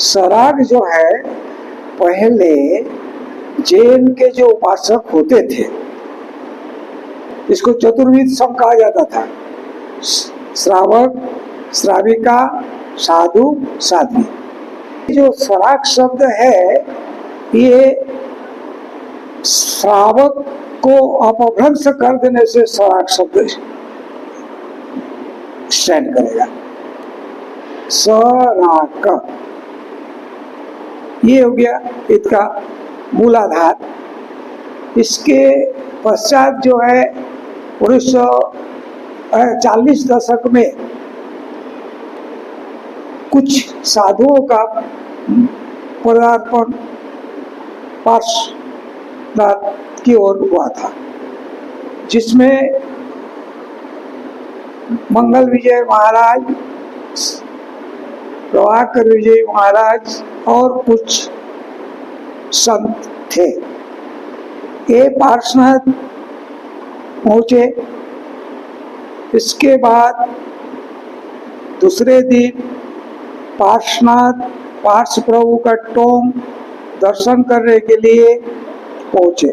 सराग जो है पहले जैन के जो उपासक होते थे, इसको चतुर्विध संघ कहा जाता था। श्रावक, श्राविका, साधु, साध्वी। जो सराग शब्द है ये श्रावक को अपभ्रंश कर देने से सराग शब्द स्टैंड करेगा। सराक ये हो गया इसका मूलाधार। इसके पश्चात जो है 1940 दशक में कुछ साधुओं का पदार्पण पार्श्वनाथ की ओर हुआ था, जिसमें मंगल विजय महाराज, प्रभाकर विजय महाराज और कुछ संत थे। ये पार्श्वनाथ पहुंचे। इसके बाद दूसरे दिन पार्श्वनाथ पार्श्व प्रभु का टोंग दर्शन करने के लिए पहुंचे।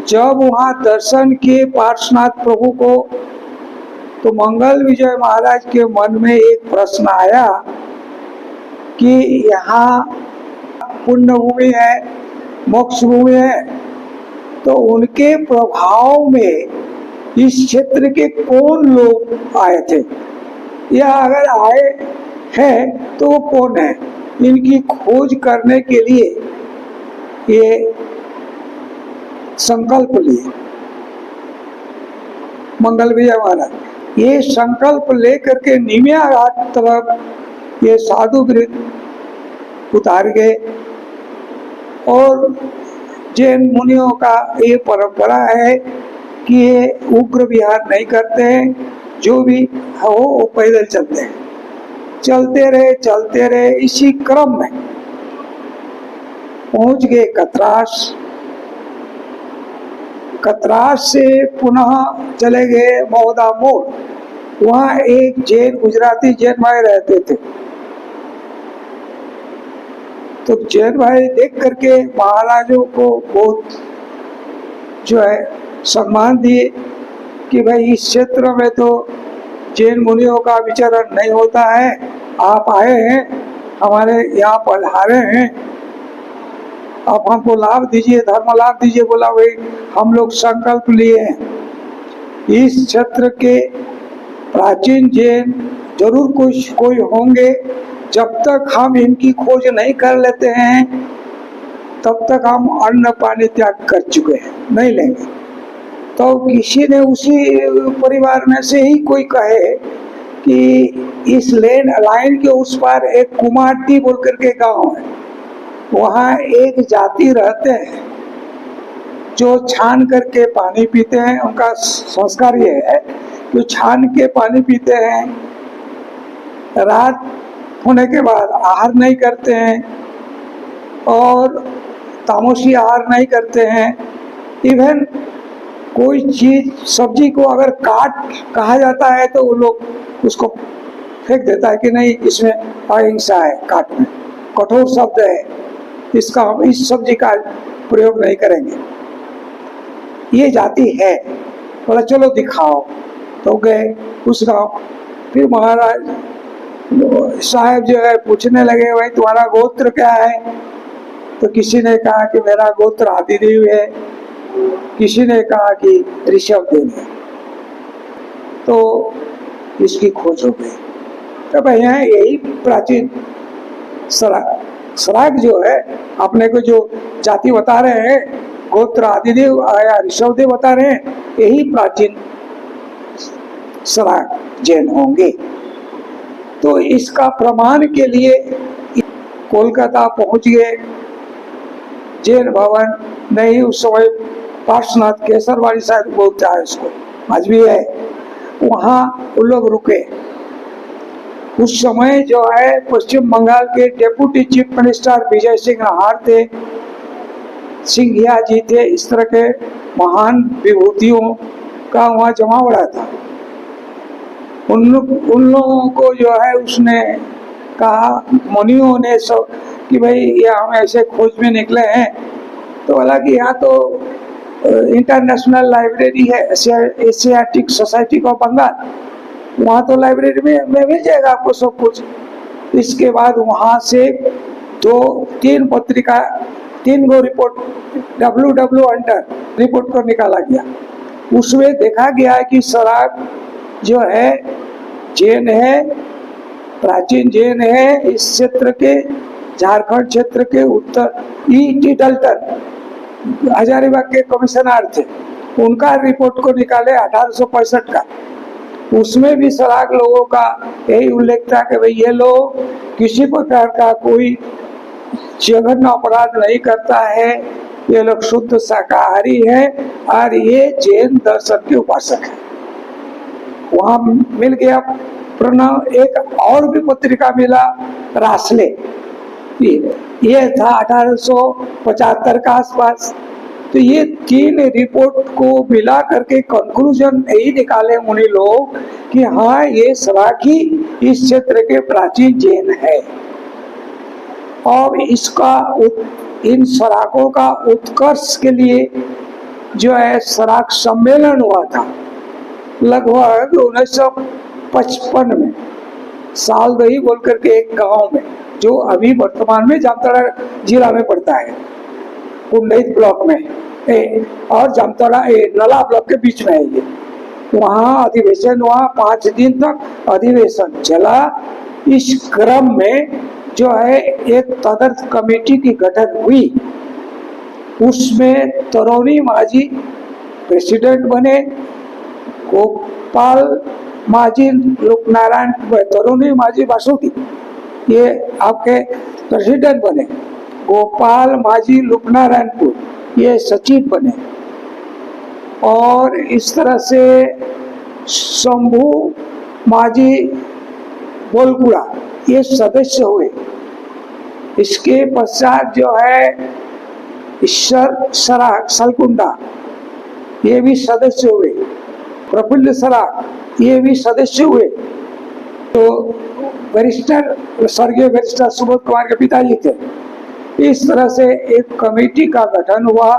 जब वहां दर्शन किए पार्श्वनाथ प्रभु को, तो मंगल विजय महाराज के मन में एक प्रश्न आया कि यहाँ पुण्य भूमि है, मोक्ष भूमि है, तो उनके प्रभाव में इस क्षेत्र के कौन लोग आए थे, या अगर आए हैं तो वो कौन है। इनकी खोज करने के लिए ये संकल्प लिए मंगल विजय महाराज। ये संकल्प लेकर के निमिया घाट तरफ ये साधु वृत्त उतार गए। और जैन मुनियों का ये परंपरा है कि ये उग्र विहार नहीं करते हैं, जो भी हो वो पैदल चलते हैं। चलते रहे इसी क्रम में पहुंच गए कतरास। कतरास से पुनः चले गए मौदा मोड़। वहाँ एक जैन गुजराती जैन भाई रहते थे। तो जैन भाई देख करके महाराजों को बहुत जो है सम्मान दिए कि भाई इस क्षेत्र में तो जैन मुनियों का विचरण नहीं होता है, आप आए हैं, हमारे यहाँ पधारे हैं, आप हमको लाभ दीजिए, धर्म लाभ दीजिए। बोला भाई हम लोग संकल्प लिए हैं, इस क्षेत्र के प्राचीन जैन जरूर कोई होंगे। जब तक हम इनकी खोज नहीं कर लेते हैं तब तक हम अन्न पानी त्याग कर चुके हैं, नहीं लेंगे। तो किसी ने उसी परिवार में से ही कोई कहे कि इस लाइन के उस पार एक कुमारटी बोल करके गांव है, वहाँ एक जाति रहते हैं जो छान करके पानी पीते हैं। उनका संस्कार ये है कि छान के पानी पीते हैं, रात होने के बाद आहार नहीं करते हैं और तामोशी आहार नहीं करते हैं। इवन कोई चीज सब्जी को अगर काट कहा जाता है तो वो लोग उसको फेंक देता है कि नहीं, इसमें अहिंसा है, काट में कठोर शब्द है, इसका हम इस सब्जी का प्रयोग नहीं करेंगे। ये जाति है। बोला चलो दिखाओ। तो गए उस गांव। फिर महाराज साहब जो है पूछने लगे भाई तुम्हारा गोत्र क्या है। तो किसी ने कहा कि मेरा गोत्र आदिदेव है, किसी ने कहा कि ऋषभदेव है। तो इसकी खोज हो गई। तो भैया यही प्राचीन सराग जो है अपने को जो जाति बता रहे हैं, गोत्र आदिदेव या ऋषभदेव बता रहे हैं, यही प्राचीन सराग जैन होंगे। तो इसका प्रमाण के लिए कोलकाता पहुंच गए। जैन भवन नहीं, उस समय पार्श्वनाथ केसरवाड़ी शायद बोलता है उसको, आज भी है। वहाँ उन लोग रुके। उस समय जो है पश्चिम बंगाल के deputy chief minister Vijay Singh Nahar थे। सिंघिया जी थे, इस तरह के महान विभूतियों का वहाँ जमावड़ा था। उन लोगों को जो है उसने कहा, मुनियों ने सब कि भाई ये हम ऐसे खोज में निकले हैं, तो हालांकि यहाँ तो इंटरनेशनल लाइब्रेरी है, एशियाटिक सोसाइटी ऑफ बंगाल, वहाँ तो लाइब्रेरी में मिल जाएगा आपको सब कुछ। इसके बाद वहाँ से 2-3 पत्रिका, 3 गो रिपोर्ट, WW अंडर रिपोर्ट को निकाला गया। उसमें देखा गया है कि सराग जो है जैन है, प्राचीन जैन है। इस क्षेत्र के, झारखंड क्षेत्र के उत्तर E.T. डल्टन हजारीबाग के कमिश्नर थे, उनका रिपोर्ट को निकाले 1865 का। उसमें भी सराग लोगों का यही उल्लेख था कि भाई ये लोग किसी प्रकार का कोई जघन्य अपराध नहीं करता है, ये लोग शुद्ध शाकाहारी है और ये जैन दर्शन के उपासक है। वहाँ मिल गया प्रणव। एक और भी पत्रिका मिला, रासले, ये था 1875 का आसपास। तो ये 3 रिपोर्ट को मिला करके कंक्लूजन यही निकाले उन्हीं लोग कि हाँ ये सराकी इस क्षेत्र के प्राचीन जैन है। और इसका इन सराकों का उत्कर्ष के लिए जो है सराक सम्मेलन हुआ था लगभग 1955 में, सालदही बोल करके एक गांव में, जो अभी वर्तमान में जामताड़ा जिला में पड़ता है, कुंडहित ब्लॉक में और जामताड़ा नला ब्लॉक के बीच में है ये। वहाँ अधिवेशन हुआ, 5 दिन तक अधिवेशन चला। इस क्रम में जो है एक तदर्थ कमेटी की गठन हुई, उसमें तरोनी माझी प्रेसिडेंट बने, गोपाल माझी लोकनारायण, तरोनी माझी बासुटी ये आपके प्रेसिडेंट बने, गोपाल माझी लुकनारायणपुर ये सचिव बने, और इस तरह से शंभू माझी बोलकुड़ा ये सदस्य हुए। इसके पश्चात जो है ईश्वर सराग सलकुंडा ये भी सदस्य हुए, प्रफुल्ल सराग ये भी सदस्य हुए। तो बैरिस्टर, स्वर्गीय बैरिस्टर सुबोध कुमार के पिताजी थे। इस तरह से एक कमेटी का गठन हुआ।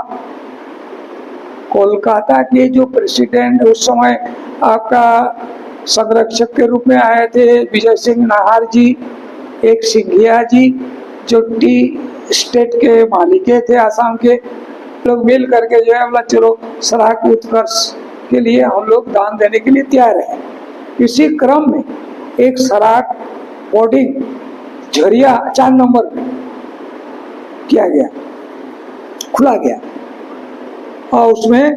कोलकाता के जो प्रेसिडेंट उस समय आपका संरक्षक के रूप में आए थे विजय सिंह नाहर जी, एक सिंघिया जी जो टी स्टेट के मालिके थे आसाम के, लोग मिल करके जो है बोला चलो सराग उत्कर्ष के लिए हम लोग दान देने के लिए तैयार हैं। इसी क्रम में एक सराग बोर्डिंग झरिया 4 नंबर में किया गया, खुला गया, और उसमें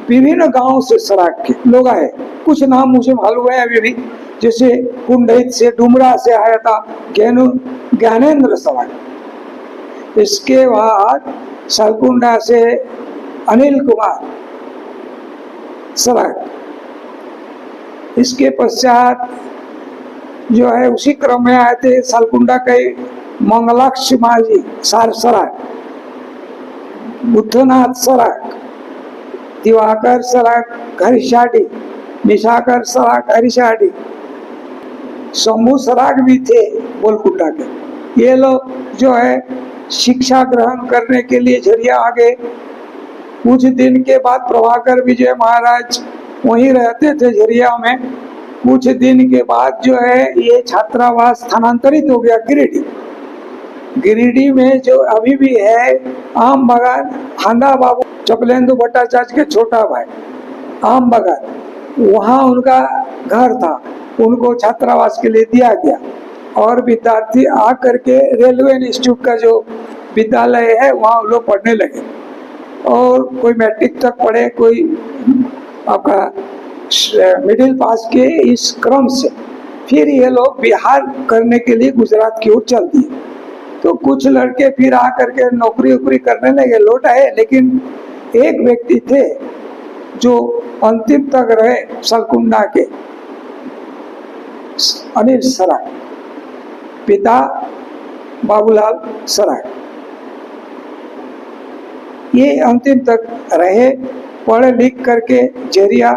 विभिन्न गांव से सराग के लोग आए। कुछ नाम मुझे मालूम है अभी भी, जैसे कुंडहित से, डुमरा से आया था ज्ञानेंद्र सराग। इसके बाद सलकुंडा से अनिल कुमार सराग। इसके पश्चात जो है उसी क्रम में आए थे सलकुंडा के मंगलाक्ष माझी सराग, बुद्धनाथ सराग, दिवाकर सराग हरिशाडी, निशाकर सराग हरिशाडी, शंभू सराग भी थे बोलकुंडा के। ये लोग जो है शिक्षा ग्रहण करने के लिए झरिया आ गए। कुछ दिन के बाद प्रभाकर विजय महाराज वहीं रहते थे झरिया में। कुछ दिन के बाद जो है ये छात्रावास स्थानांतरित हो गया गिरिडीह। गिरिडीह में जो अभी भी है आम बागान, हांदा बाबू चपलेंदु भट्टाचार्य के छोटा भाई, आम बागान, वहाँ उनका घर था, उनको छात्रावास के लिए दिया गया। और विद्यार्थी आ करके रेलवे इंस्टीट्यूट का जो विद्यालय है वहाँ लोग पढ़ने लगे, और कोई मैट्रिक तक पढ़े, कोई आपका मिडिल पास के। इस क्रम से फिर ये लोग बिहार करने के लिए गुजरात की ओर चल दिए। तो कुछ लड़के फिर आ करके नौकरी वोकरी करने लगे, लौट आए। लेकिन एक व्यक्ति थे जो अंतिम तक रहे सलकुंडा के, अनिल सराग, पिता बाबूलाल सराग। ये अंतिम तक रहे, पढ़ लिख करके झेरिया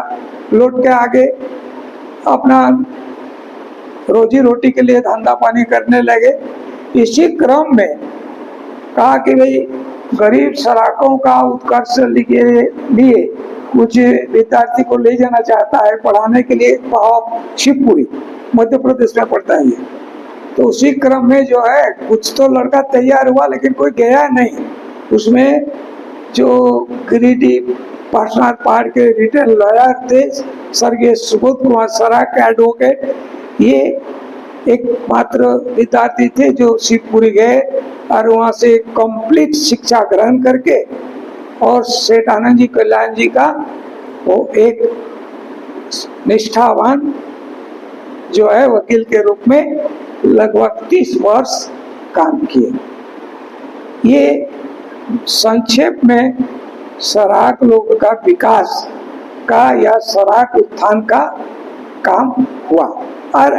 लौट के आगे अपना रोजी रोटी के लिए धंधा पानी करने लगे। इसी क्रम में कहा कि भाई गरीब सराकों का उत्कर्ष के लिए कुछ विद्यार्थी को ले जाना चाहता है पढ़ाने के लिए। शिवपुरी मध्य प्रदेश में पड़ता है ये। तो उसी क्रम में जो है कुछ तो लड़का तैयार हुआ लेकिन कोई गया नहीं। उसमें जो गिरिडीह पार्श्वनाथ पहाड़ के रिटेल लॉयर थे स्वर्गीय सुबोध कुमार सराक एडवोकेट, ये एकमात्र विद्यार्थी थे जो शिवपुरी गए और वहाँ से कंप्लीट शिक्षा ग्रहण करके और सेठ आनंद जी कल्याण जी का वो एक निष्ठावान जो है वकील के रूप में लगभग 30 वर्ष काम किए। ये संक्षेप में सराक लोग का विकास का या सराक उत्थान का काम हुआ। और